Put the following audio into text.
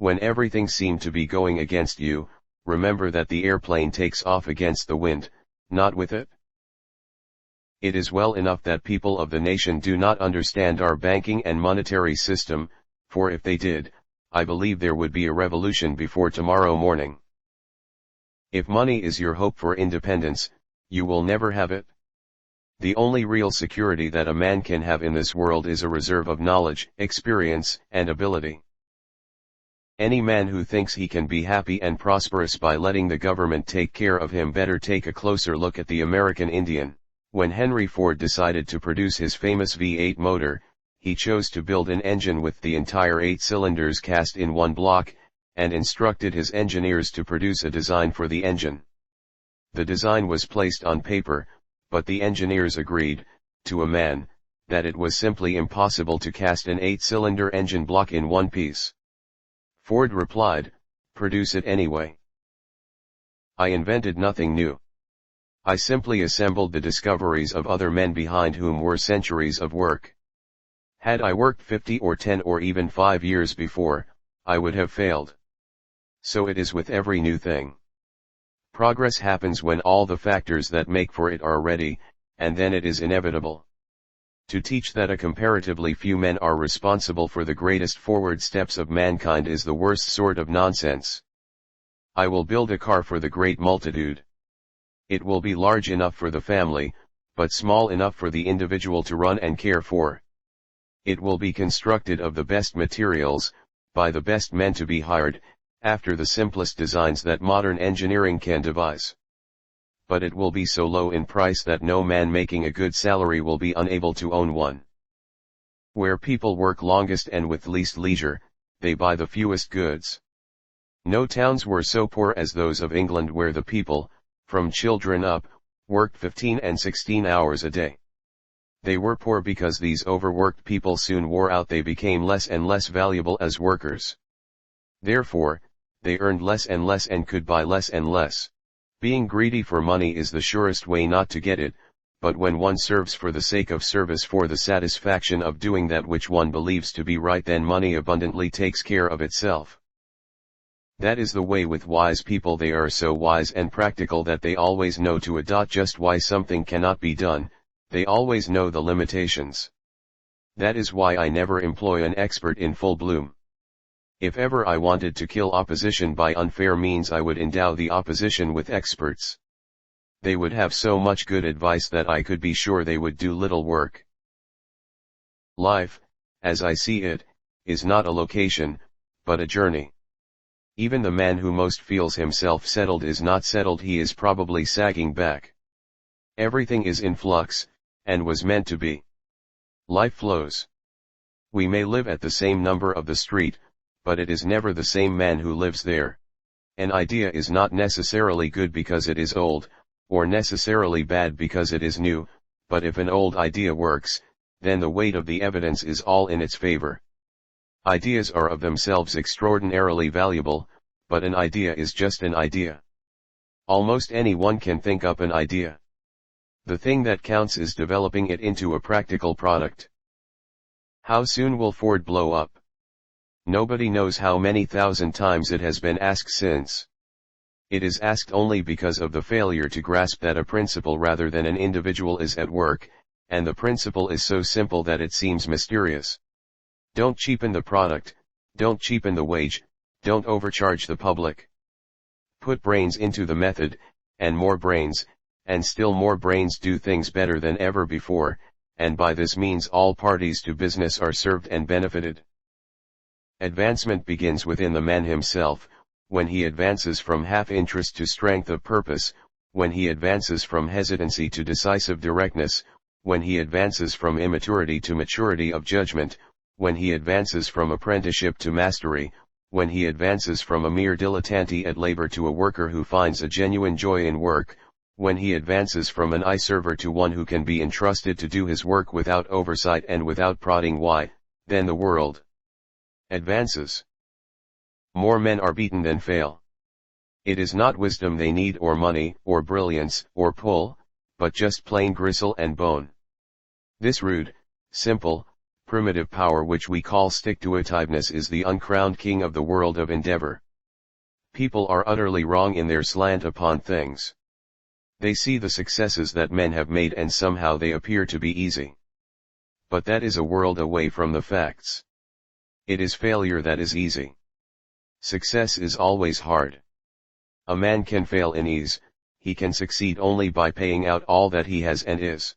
When everything seemed to be going against you, remember that the airplane takes off against the wind, not with it. It is well enough that people of the nation do not understand our banking and monetary system, for if they did, I believe there would be a revolution before tomorrow morning. If money is your hope for independence, you will never have it. The only real security that a man can have in this world is a reserve of knowledge, experience, and ability. Any man who thinks he can be happy and prosperous by letting the government take care of him better take a closer look at the American Indian. When Henry Ford decided to produce his famous V8 motor, he chose to build an engine with the entire 8 cylinders cast in one block, and instructed his engineers to produce a design for the engine. The design was placed on paper, but the engineers agreed, to a man, that it was simply impossible to cast an 8-cylinder engine block in one piece. Ford replied, "Produce it anyway. I invented nothing new. I simply assembled the discoveries of other men behind whom were centuries of work. Had I worked 50 or 10 or even 5 years before, I would have failed. So it is with every new thing. Progress happens when all the factors that make for it are ready, and then it is inevitable. To teach that a comparatively few men are responsible for the greatest forward steps of mankind is the worst sort of nonsense. I will build a car for the great multitude. It will be large enough for the family, but small enough for the individual to run and care for. It will be constructed of the best materials, by the best men to be hired, after the simplest designs that modern engineering can devise. But it will be so low in price that no man making a good salary will be unable to own one. Where people work longest and with least leisure, they buy the fewest goods. No towns were so poor as those of England where the people, from children up, worked 15 and 16 hours a day. They were poor because these overworked people soon wore out. They became less and less valuable as workers. Therefore, they earned less and less and could buy less and less. Being greedy for money is the surest way not to get it, but when one serves for the sake of service for the satisfaction of doing that which one believes to be right, then money abundantly takes care of itself. That is the way with wise people. They are so wise and practical that they always know to a dot just why something cannot be done. They always know the limitations. That is why I never employ an expert in full bloom. If ever I wanted to kill opposition by unfair means, I would endow the opposition with experts. They would have so much good advice that I could be sure they would do little work. Life, as I see it, is not a location, but a journey. Even the man who most feels himself settled is not settled. He is probably sagging back. Everything is in flux, and was meant to be. Life flows. We may live at the same number of the street, but it is never the same man who lives there. An idea is not necessarily good because it is old, or necessarily bad because it is new, but if an old idea works, then the weight of the evidence is all in its favor. Ideas are of themselves extraordinarily valuable, but an idea is just an idea. Almost anyone can think up an idea. The thing that counts is developing it into a practical product. How soon will Ford blow up? Nobody knows how many thousand times it has been asked since. It is asked only because of the failure to grasp that a principle rather than an individual is at work, and the principle is so simple that it seems mysterious. Don't cheapen the product, don't cheapen the wage, don't overcharge the public. Put brains into the method, and more brains, and still more brains do things better than ever before, and by this means all parties to business are served and benefited. Advancement begins within the man himself, when he advances from half-interest to strength of purpose, when he advances from hesitancy to decisive directness, when he advances from immaturity to maturity of judgment, when he advances from apprenticeship to mastery, when he advances from a mere dilettante at labor to a worker who finds a genuine joy in work, when he advances from an eye server to one who can be entrusted to do his work without oversight and without prodding, why, then the world advances. More men are beaten than fail. It is not wisdom they need, or money, or brilliance, or pull, but just plain gristle and bone. This rude, simple, primitive power which we call stick-to-itiveness is the uncrowned king of the world of endeavor. People are utterly wrong in their slant upon things. They see the successes that men have made and somehow they appear to be easy. But that is a world away from the facts. It is failure that is easy. Success is always hard. A man can fail in ease, he can succeed only by paying out all that he has and is.